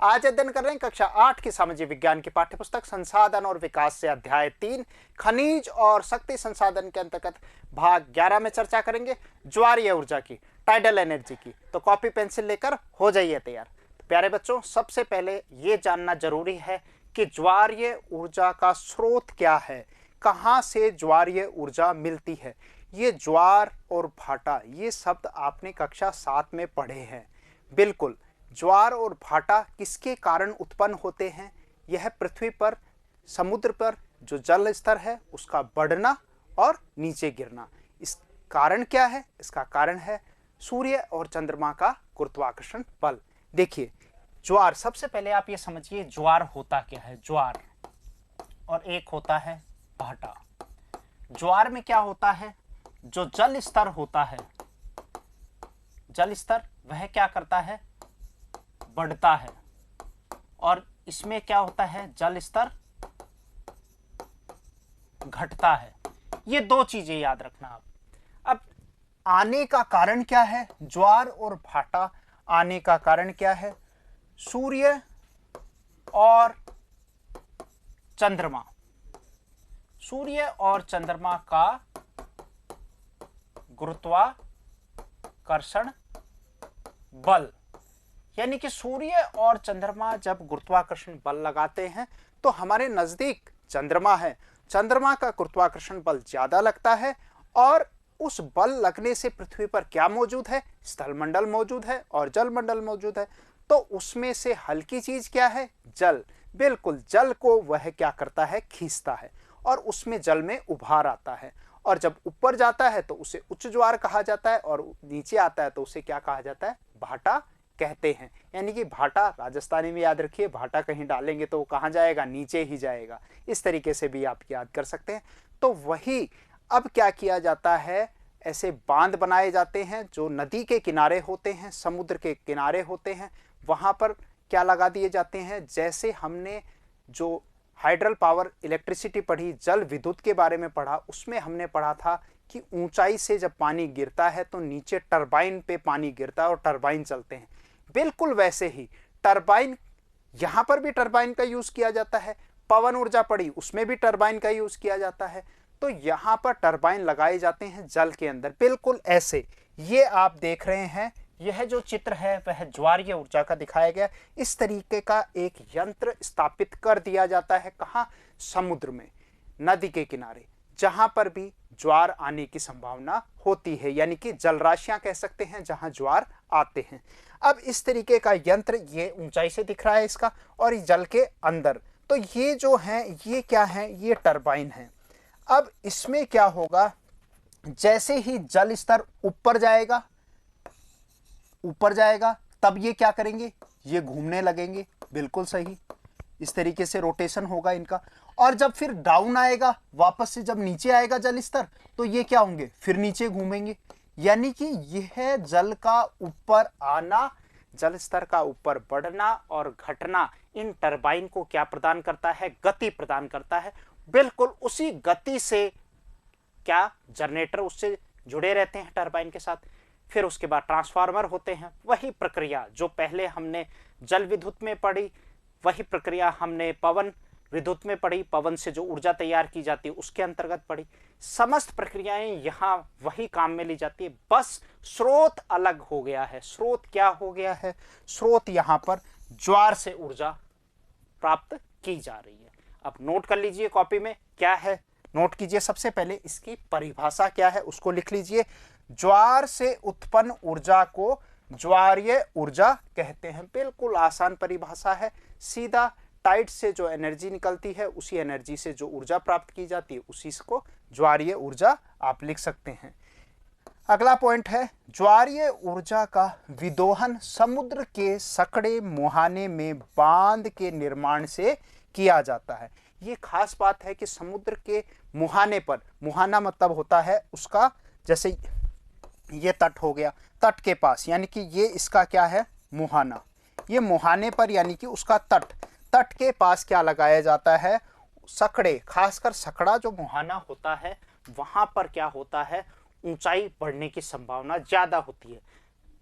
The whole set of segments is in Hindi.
आज अध्ययन कर रहे हैं कक्षा 8 की सामाजिक विज्ञान की पाठ्यपुस्तक संसाधन और विकास से अध्याय 3 खनिज और शक्ति संसाधन के अंतर्गत भाग 11 में चर्चा करेंगे ज्वारीय ऊर्जा की, टाइडल एनर्जी की। तो कॉपी पेंसिल लेकर हो जाइए तैयार। तो प्यारे बच्चों, सबसे पहले ये जानना जरूरी है कि ज्वारीय ऊर्जा का स्रोत क्या है, कहाँ से ज्वारीय ऊर्जा मिलती है। ये ज्वार और भाटा ये शब्द आपने कक्षा 7 में पढ़े हैं। बिल्कुल, ज्वार और भाटा किसके कारण उत्पन्न होते हैं? यह पृथ्वी पर, समुद्र पर जो जल स्तर है उसका बढ़ना और नीचे गिरना। इस कारण क्या है? इसका कारण है सूर्य और चंद्रमा का गुरुत्वाकर्षण बल। देखिए, ज्वार, सबसे पहले आप ये समझिए ज्वार होता क्या है। ज्वार और एक होता है भाटा। ज्वार में क्या होता है? जो जल स्तर होता है, जल स्तर वह क्या करता है? बढ़ता है। और इसमें क्या होता है? जल स्तर घटता है। ये दो चीजें याद रखना आप। अब आने का कारण क्या है? ज्वार और भाटा आने का कारण क्या है? सूर्य और चंद्रमा। सूर्य और चंद्रमा का गुरुत्वाकर्षण बल, यानी कि सूर्य और चंद्रमा जब गुरुत्वाकर्षण बल लगाते हैं तो हमारे नजदीक चंद्रमा है, चंद्रमा का गुरुत्वाकर्षण बल ज्यादा लगता है और उस बल लगने से पृथ्वी पर क्या मौजूद है? स्थलमंडल मौजूद है और जलमंडल मौजूद है। तो उसमें से हल्की चीज क्या है? जल। बिल्कुल, जल को वह क्या करता है? खींचता है और उसमें जल में उभार आता है। और जब ऊपर जाता है तो उसे उच्च ज्वार कहा जाता है और नीचे आता है तो उसे क्या कहा जाता है? भाटा कहते हैं। यानी कि भाटा, राजस्थानी में याद रखिए, भाटा कहीं डालेंगे तो वो कहाँ जाएगा? नीचे ही जाएगा। इस तरीके से भी आप याद कर सकते हैं। तो वही अब क्या किया जाता है? ऐसे बांध बनाए जाते हैं जो नदी के किनारे होते हैं, समुद्र के किनारे होते हैं। वहां पर क्या लगा दिए जाते हैं? जैसे हमने जो हाइड्रल पावर इलेक्ट्रिसिटी पढ़ी, जल विद्युत के बारे में पढ़ा, उसमें हमने पढ़ा था कि ऊंचाई से जब पानी गिरता है तो नीचे टरबाइन पे पानी गिरता है और टरबाइन चलते हैं। बिल्कुल वैसे ही टरबाइन, यहां पर भी टरबाइन का यूज किया जाता है। पवन ऊर्जा पड़ी, उसमें भी टरबाइन का यूज किया जाता है। तो यहां पर टरबाइन लगाए जाते हैं जल के अंदर। बिल्कुल ऐसे ये आप देख रहे हैं, यह जो चित्र है वह ज्वारीय ऊर्जा का दिखाया गया। इस तरीके का एक यंत्र स्थापित कर दिया जाता है। कहां? समुद्र में, नदी के किनारे, जहां पर भी ज्वार आने की संभावना होती है, यानी कि जलराशियां कह सकते हैं जहां ज्वार आते हैं। अब इस तरीके का यंत्र, ये ऊंचाई से दिख रहा है इसका, और जल के अंदर। तो ये जो है, ये क्या है? ये टरबाइन है। अब इसमें क्या होगा? जैसे ही जल स्तर ऊपर जाएगा, ऊपर जाएगा, तब ये क्या करेंगे? ये घूमने लगेंगे। बिल्कुल सही, इस तरीके से रोटेशन होगा इनका। और जब फिर डाउन आएगा, वापस से जब नीचे आएगा जल स्तर, तो ये क्या होंगे? फिर नीचे घूमेंगे। यानी कि यह जल का ऊपर आना, जल स्तर का ऊपर बढ़ना और घटना इन टरबाइन को क्या प्रदान करता है? गति प्रदान करता है। बिल्कुल उसी गति से क्या जनरेटर उससे जुड़े रहते हैं टरबाइन के साथ। फिर उसके बाद ट्रांसफार्मर होते हैं। वही प्रक्रिया जो पहले हमने जल विद्युत में पढ़ी, वही प्रक्रिया हमने पवन विद्युत में पढ़ी, पवन से जो ऊर्जा तैयार की जाती है उसके अंतर्गत पढ़ी। समस्त प्रक्रियाएं यहाँ वही काम में ली जाती है, बस स्रोत अलग हो गया है। स्रोत क्या हो गया है? स्रोत यहाँ पर ज्वार से ऊर्जा प्राप्त की जा रही है। अब नोट कर लीजिए कॉपी में, क्या है नोट कीजिए। सबसे पहले इसकी परिभाषा क्या है उसको लिख लीजिए। ज्वार से उत्पन्न ऊर्जा को ज्वारीय ऊर्जा कहते हैं। बिल्कुल आसान परिभाषा है, सीधा। टाइड से जो एनर्जी निकलती है, उसी एनर्जी से जो ऊर्जा प्राप्त की जाती है, उसी को ज्वारीय ऊर्जा आप लिख सकते हैं। अगला पॉइंट है, ज्वारीय ऊर्जा का विदोहन समुद्र के सकड़े मुहाने में बांध के निर्माण से किया जाता है। ये खास बात है कि समुद्र के मुहाने पर, मुहाना मतलब होता है उसका, जैसे ये तट हो गया, तट के पास, यानी कि ये इसका क्या है? मुहाना। ये मुहाने पर यानी कि उसका तट, तट के पास क्या लगाया जाता है? सकड़े, खासकर सकड़ा जो मुहाना होता है वहां पर क्या होता है? ऊंचाई बढ़ने की संभावना ज्यादा होती है।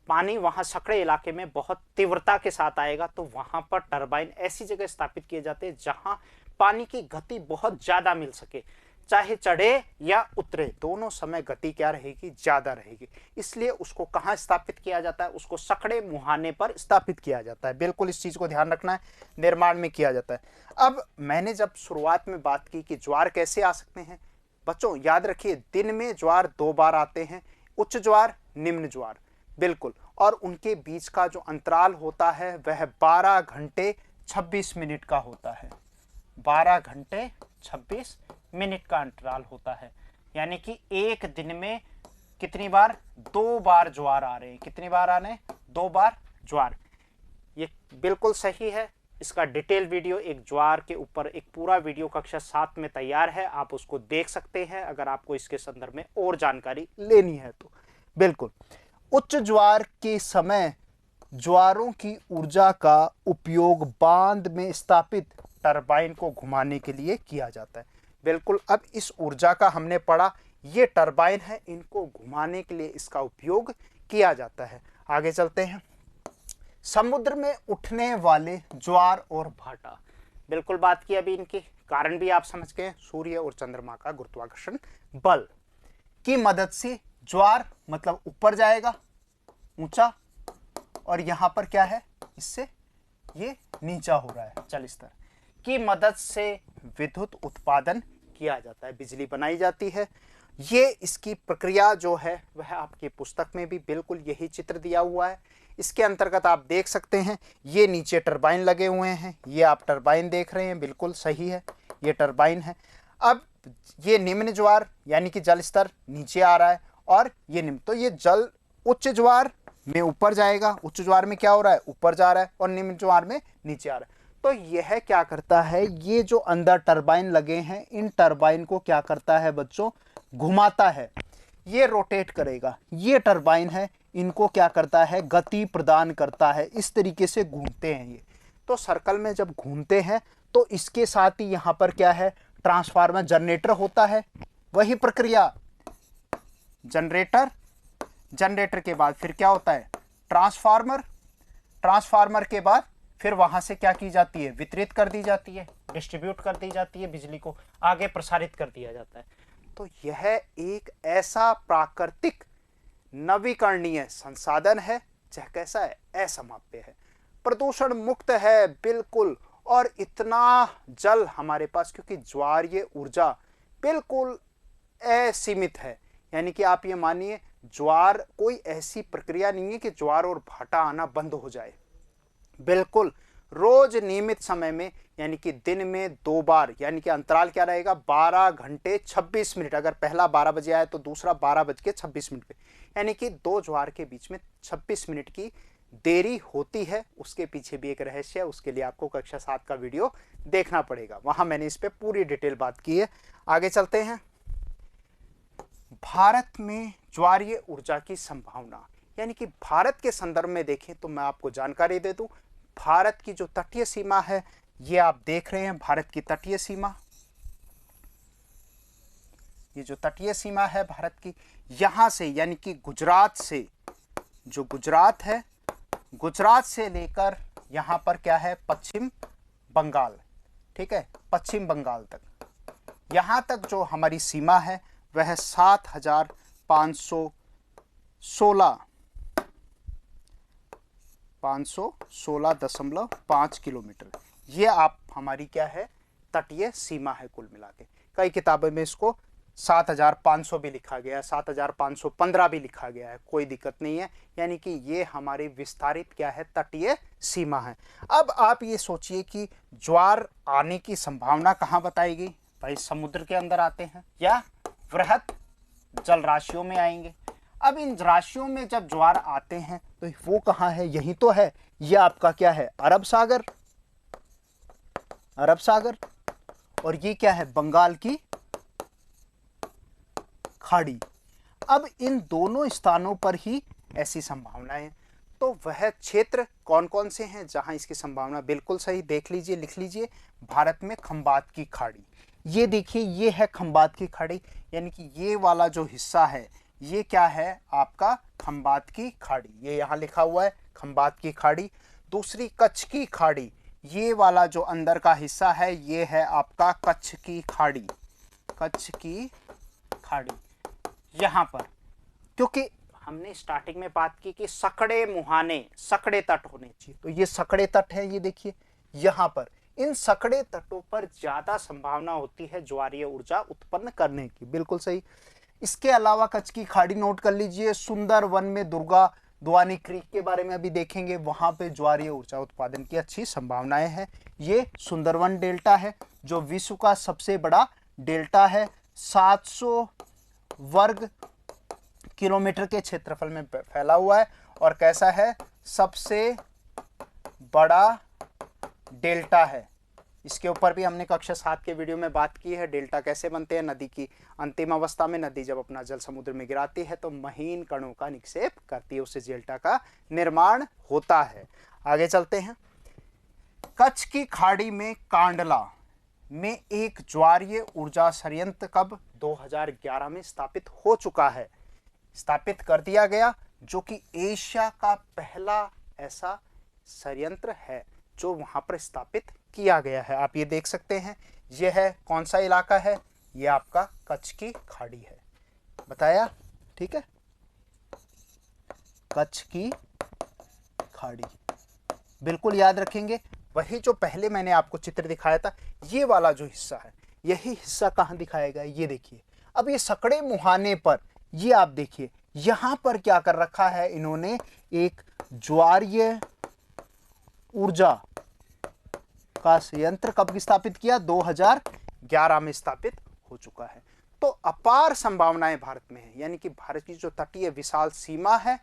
पानी वहां सकड़े इलाके में बहुत तीव्रता के साथ आएगा, तो वहां पर टरबाइन ऐसी जगह स्थापित किए जाते हैं जहां पानी की गति बहुत ज्यादा मिल सके, चाहे चढ़े या उतरे दोनों समय गति क्या रहेगी, ज्यादा रहेगी। इसलिए उसको कहां स्थापित किया जाता है, उसको सकड़े मुहाने पर स्थापित किया जाता है। बिल्कुल इस चीज को ध्यान रखना है, निर्माण में किया जाता है। अब मैंने जब शुरुआत में बात की कि ज्वार कैसे आ सकते हैं, बच्चों याद रखिए दिन में ज्वार 2 बार आते हैं, उच्च ज्वार, निम्न ज्वार, बिल्कुल। और उनके बीच का जो अंतराल होता है वह 12 घंटे 26 मिनट का होता है। 12 घंटे 26 मिनट का अंतराल होता है, यानी कि एक दिन में कितनी बार, 2 बार ज्वार आ रहे हैं। कितनी बार आने, 2 बार ज्वार। ये बिल्कुल सही है। इसका डिटेल वीडियो एक ज्वार के ऊपर एक पूरा वीडियो कक्षा 7 में तैयार है, आप उसको देख सकते हैं अगर आपको इसके संदर्भ में और जानकारी लेनी है तो। बिल्कुल उच्च ज्वार के समय ज्वारों की ऊर्जा का उपयोग बांध में स्थापित टरबाइन को घुमाने के लिए किया जाता है। बिल्कुल, अब इस ऊर्जा का हमने पढ़ा, ये टरबाइन है, इनको घुमाने के लिए इसका उपयोग किया जाता है। आगे चलते हैं। समुद्र में उठने वाले ज्वार और भाटा, बिल्कुल बात की अभी, इनके कारण भी आप समझ गए। सूर्य और चंद्रमा का गुरुत्वाकर्षण बल की मदद से ज्वार मतलब ऊपर जाएगा, ऊंचा, और यहां पर क्या है, इससे ये नीचा हो रहा है, जल स्तर की मदद से विद्युत उत्पादन किया जाता है, बिजली बनाई जाती है। ये इसकी प्रक्रिया जो है वह आपकी पुस्तक में भी बिल्कुल यही चित्र दिया हुआ है। इसके अंतर्गत आप देख सकते हैं, ये नीचे टरबाइन लगे हुए हैं, ये आप टरबाइन देख रहे हैं, बिल्कुल सही है, ये टरबाइन है। अब ये निम्न ज्वार यानी कि जल स्तर नीचे आ रहा है, और ये निम्न, तो ये जल उच्च ज्वार में ऊपर जाएगा, उच्च ज्वार में क्या हो रहा है, ऊपर जा रहा है, और निम्न ज्वार में नीचे आ रहा है। तो यह क्या करता है, ये जो अंदर टरबाइन लगे हैं, इन टरबाइन को क्या करता है बच्चों, घुमाता है, ये रोटेट करेगा। ये टरबाइन है, इनको क्या करता है, गति प्रदान करता है, इस तरीके से घूमते हैं ये। तो सर्कल में जब घूमते हैं तो इसके साथ ही यहाँ पर क्या है, ट्रांसफार्मर, जनरेटर होता है, वही प्रक्रिया, जनरेटर, जनरेटर के बाद फिर क्या होता है, ट्रांसफार्मर, ट्रांसफार्मर के बाद फिर वहां से क्या की जाती है, वितरित कर दी जाती है, डिस्ट्रीब्यूट कर दी जाती है, बिजली को आगे प्रसारित कर दिया जाता है। तो यह एक ऐसा प्राकृतिक नवीकरणीय संसाधन है यह कैसा है, असमाप्य है, प्रदूषण मुक्त है, बिल्कुल। और इतना जल हमारे पास, क्योंकि ज्वारीय ऊर्जा बिल्कुल असीमित है, यानी कि आप ये मानिए ज्वार कोई ऐसी प्रक्रिया नहीं है कि ज्वार और भाटा आना बंद हो जाए। बिल्कुल रोज नियमित समय में, यानी कि दिन में 2 बार, यानी कि अंतराल क्या रहेगा, 12 घंटे 26 मिनट। अगर पहला 12 बजे आया तो दूसरा 12:26 पे, यानी कि 2 ज्वार के बीच में 26 मिनट की देरी होती है। उसके पीछे भी एक रहस्य है, उसके लिए आपको कक्षा 7 का वीडियो देखना पड़ेगा, वहां मैंने इस पे पूरी डिटेल बात की है। आगे चलते हैं। भारत में ज्वारीय ऊर्जा की संभावना, यानी कि भारत के संदर्भ में देखें तो मैं आपको जानकारी दे दूं, भारत की जो तटीय सीमा है, ये आप देख रहे हैं, भारत की तटीय सीमा, ये जो तटीय सीमा है भारत की, यहां से यानी कि गुजरात से, जो गुजरात है, गुजरात से लेकर यहां पर क्या है, पश्चिम बंगाल, ठीक है, पश्चिम बंगाल तक, यहां तक जो हमारी सीमा है वह 516.5 किलोमीटर, ये आप हमारी क्या है, तटीय सीमा है कुल मिला के। कई किताबों में इसको 7,500 भी लिखा गया है, 7,515 भी लिखा गया है, कोई दिक्कत नहीं है, यानी कि ये हमारी विस्तारित क्या है, तटीय सीमा है। अब आप ये सोचिए कि ज्वार आने की संभावना कहाँ बताएगी, भाई समुद्र के अंदर आते हैं या वृहत जल राशियों में आएंगे। अब इन राशियों में जब ज्वार आते हैं तो वो कहाँ है, यही तो है, ये आपका क्या है, अरब सागर, अरब सागर, और ये क्या है, बंगाल की खाड़ी। अब इन दोनों स्थानों पर ही ऐसी संभावनाएं हैं। तो वह क्षेत्र कौन कौन से हैं जहां इसकी संभावना, बिल्कुल सही, देख लीजिए, लिख लीजिए, भारत में खंबात की खाड़ी, ये देखिए, ये है खंबात की खाड़ी, यानी कि ये वाला जो हिस्सा है ये क्या है आपका खंबात की खाड़ी, ये यहाँ लिखा हुआ है खंबात की खाड़ी। दूसरी कच्छ की खाड़ी, ये वाला जो अंदर का हिस्सा है ये है आपका कच्छ की खाड़ी, कच्छ की खाड़ी। यहाँ पर क्योंकि हमने स्टार्टिंग में बात की कि सकड़े मुहाने, सकड़े तट होने चाहिए, तो ये सकड़े तट है, ये देखिए यहाँ पर इन सकड़े तटों पर ज्यादा संभावना होती है ज्वारीय ऊर्जा उत्पन्न करने की, बिल्कुल सही। इसके अलावा कच्छ की खाड़ी नोट कर लीजिए, सुंदरवन में दुर्गा दुआनी क्रीक के बारे में अभी देखेंगे, वहां पे ज्वारीय ऊर्जा उत्पादन की अच्छी संभावनाएं हैं। ये सुंदरवन डेल्टा है जो विश्व का सबसे बड़ा डेल्टा है, 700 वर्ग किलोमीटर के क्षेत्रफल में फैला हुआ है और कैसा है, सबसे बड़ा डेल्टा है। इसके ऊपर भी हमने कक्षा 7 के वीडियो में बात की है, डेल्टा कैसे बनते हैं। नदी की अंतिम अवस्था में नदी जब अपना जल समुद्र में गिराती है तो महीन कणों का निक्षेप करती है, उससे डेल्टा का निर्माण होता है। आगे चलते हैं। कच्छ की खाड़ी में कांडला में एक ज्वारीय ऊर्जा संयंत्र कब 2011 में स्थापित हो चुका है, स्थापित कर दिया गया, जो कि एशिया का पहला ऐसा संयंत्र है जो वहां पर स्थापित किया गया है। आप ये देख सकते हैं, यह है कौन सा इलाका है, यह आपका कच्छ की खाड़ी है, बताया, ठीक है, कच्छ की खाड़ी बिल्कुल याद रखेंगे। वही जो पहले मैंने आपको चित्र दिखाया था, ये वाला जो हिस्सा है, यही हिस्सा कहां दिखाया गया, ये देखिए। अब ये सकड़े मुहाने पर, ये आप देखिए यहां पर क्या कर रखा है इन्होंने, एक ज्वारीय ऊर्जा का संयंत्र कब स्थापित किया, 2011 में स्थापित हो चुका है। तो अपार संभावनाएं भारत में है, यानी कि भारत की जो तटीय विशाल सीमा है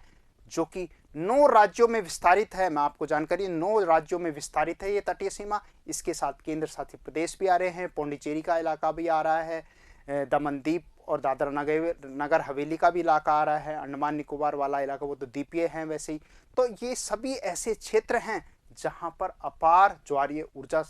जो कि 9 राज्यों में विस्तारित है, मैं आपको जानकारी, 9 राज्यों में विस्तारित है ये तटीय सीमा। इसके साथ केंद्र शासित प्रदेश भी आ रहे हैं, पौंडीचेरी का इलाका भी आ रहा है, दमन दीप और दादरा नगर हवेली का भी इलाका आ रहा है, अंडमान निकोबार वाला इलाका वो तो द्वीपीय है वैसे ही। तो ये सभी ऐसे क्षेत्र हैं जहां पर अपार ज्वारीय ऊर्जा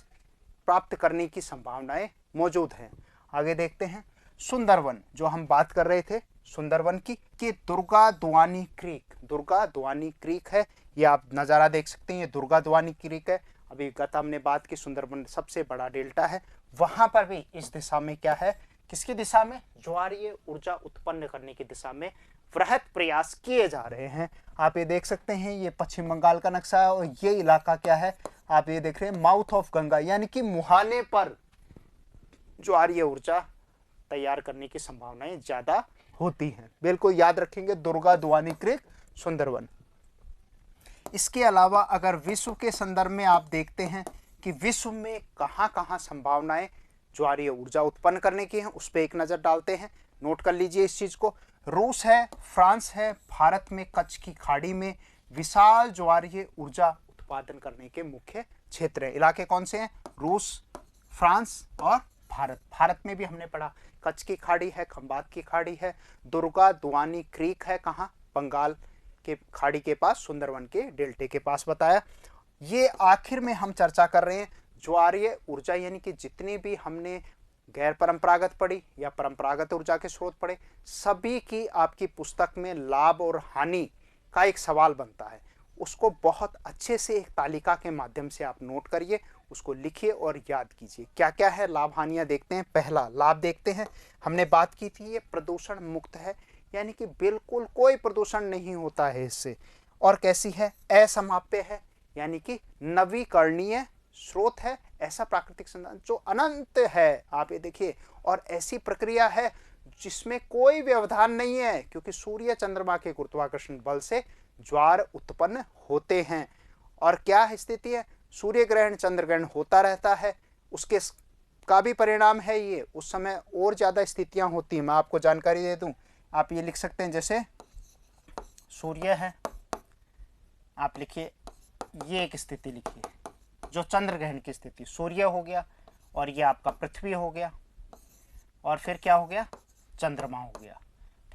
प्राप्त करने की संभावनाएं मौजूद हैं। आगे देखते हैं। सुंदरवन, जो हम बात कर रहे थे सुंदरवन की, कि दुर्गा दुआनी क्रीक, दुर्गा दुआनी क्रीक है, ये आप नज़ारा देख सकते हैं, ये दुर्गा दुआनी क्रीक है। अभी गत हमने बात की सुंदरवन सबसे बड़ा डेल्टा है, वहां पर भी इस दिशा में क्या है, किसकी दिशा में, ज्वारीय ऊर्जा उत्पन्न करने की दिशा में वृहद प्रयास किए जा रहे हैं। आप ये देख सकते हैं, ये पश्चिम बंगाल का नक्शा है और ये इलाका क्या है, आप ये देख रहे हैं, माउथ ऑफ गंगा, यानी कि मुहाने पर ज्वारीय ऊर्जा तैयार करने की संभावनाएं ज्यादा होती हैं। बिल्कुल याद रखेंगे, दुर्गा दुआनी क्रीक, सुंदरवन। इसके अलावा अगर विश्व के संदर्भ में आप देखते हैं कि विश्व में कहां कहां संभावनाएं ज्वारीय ऊर्जा उत्पन्न करने की हैं, उस पर एक नजर डालते हैं। नोट कर लीजिए इस चीज को। रूस है, फ्रांस है, भारत में कच्छ की खाड़ी में विशाल ज्वारीय ऊर्जा उत्पादन करने के मुख्य क्षेत्र हैं। इलाके कौन से हैं, रूस, फ्रांस और भारत। भारत में भी हमने पढ़ा, कच्छ की खाड़ी है, खंबात की खाड़ी है, दुर्गा दुआनी क्रीक है, कहाँ, बंगाल के खाड़ी के पास, सुंदरवन के डेल्टे के पास बताया। ये आखिर में हम चर्चा कर रहे हैं ज्वारीय ऊर्जा, यानी कि जितनी भी हमने गैर परंपरागत पढ़ी या परंपरागत ऊर्जा के स्रोत पढ़े, सभी की आपकी पुस्तक में लाभ और हानि का एक सवाल बनता है। उसको बहुत अच्छे से एक तालिका के माध्यम से आप नोट करिए, उसको लिखिए और याद कीजिए क्या क्या है लाभ हानियां। देखते हैं, पहला लाभ देखते हैं, हमने बात की थी ये प्रदूषण मुक्त है, यानी कि बिल्कुल कोई प्रदूषण नहीं होता है इससे। और कैसी है, असमाप्य है, यानी कि नवीकरणीय स्रोत है, ऐसा प्राकृतिक संसाधन जो अनंत है, आप ये देखिए। और ऐसी प्रक्रिया है जिसमें कोई व्यवधान नहीं है, क्योंकि सूर्य चंद्रमा के गुरुत्वाकर्षण बल से ज्वार उत्पन्न होते हैं। और क्या स्थिति है, सूर्य ग्रहण चंद्र ग्रहण होता रहता है, उसके का भी परिणाम है ये, उस समय और ज्यादा स्थितियां होती हैं। मैं आपको जानकारी दे दूं, आप ये लिख सकते हैं, जैसे सूर्य है, आप लिखिए, ये एक स्थिति लिखिए जो चंद्र ग्रहण की स्थिति, सूर्य हो गया और ये आपका पृथ्वी हो गया, और फिर क्या हो गया, चंद्रमा हो गया,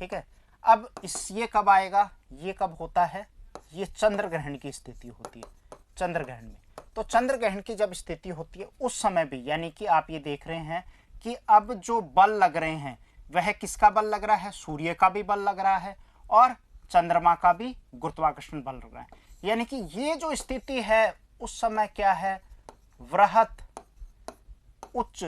ठीक है। अब ये कब आएगा, ये कब होता है, ये चंद्र ग्रहण की स्थिति होती है, चंद्र ग्रहण में। तो चंद्र ग्रहण की जब स्थिति होती है उस समय भी, यानी कि आप ये देख रहे हैं कि अब जो बल लग रहे हैं, वह किसका बल लग रहा है? सूर्य का भी बल लग रहा है और चंद्रमा का भी गुरुत्वाकर्षण बल लग रहा है। यानी कि ये जो स्थिति है उस समय क्या है? वृहत उच्च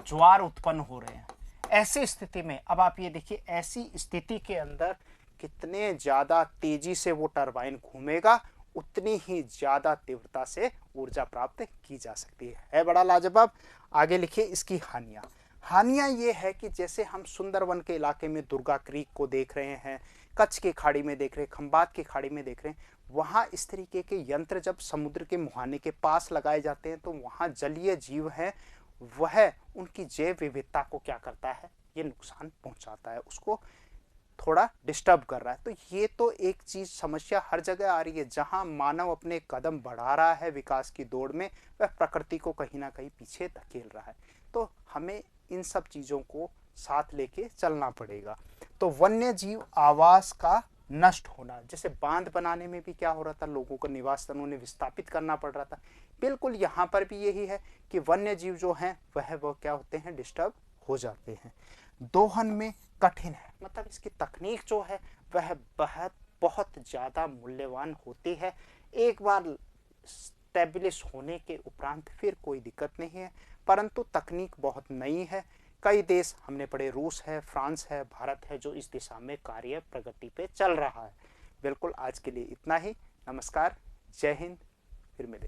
ज्वार उत्पन्न हो रहे हैं। ऐसी स्थिति में अब आप ये देखिए, ऐसी स्थिति के अंदर कितने ज्यादा तेजी से वो टरबाइन घूमेगा, उतनी ही ज्यादा तीव्रता से ऊर्जा प्राप्त की जा सकती है बड़ा लाजवाब। आगे लिखिए इसकी हानियां। हानियां ये है कि जैसे हम सुंदरवन के इलाके में दुर्गा क्रीक को देख रहे हैं, कच्छ की खाड़ी में देख रहे हैं, खंबात की खाड़ी में देख रहे हैं, वहां इस तरीके के यंत्र जब समुद्र के मुहाने के पास लगाए जाते हैं तो वहां जलीय जीव हैं, वह उनकी जैव विविधता को क्या करता है? ये नुकसान पहुंचाता है, उसको थोड़ा डिस्टर्ब कर रहा है। तो ये तो एक चीज समस्या हर जगह आ रही है। जहां मानव अपने कदम बढ़ा रहा है विकास की दौड़ में, वह प्रकृति को कहीं ना कहीं पीछे धकेल रहा है। तो हमें इन सब चीजों को साथ लेके चलना पड़ेगा। तो वन्य जीव आवास का नष्ट होना, जैसे बांध बनाने में भी क्या हो रहा था, लोगों को निवास स्थानों ने विस्थापित करना पड़ रहा था, बिल्कुल यहाँ पर भी यही है कि वन्य जीव जो हैं वह क्या होते हैं? डिस्टर्ब हो जाते हैं। दोहन में कठिन है, मतलब इसकी तकनीक जो है वह बहुत ज़्यादा मूल्यवान होती है। एक बार स्टेब्लिश होने के उपरांत फिर कोई दिक्कत नहीं है, परंतु तकनीक बहुत नई है। कई देश हमने पढ़े, रूस है, फ्रांस है, भारत है, जो इस दिशा में कार्य प्रगति पे चल रहा है। बिल्कुल आज के लिए इतना ही। नमस्कार, जय हिंद, फिर मिलेंगे।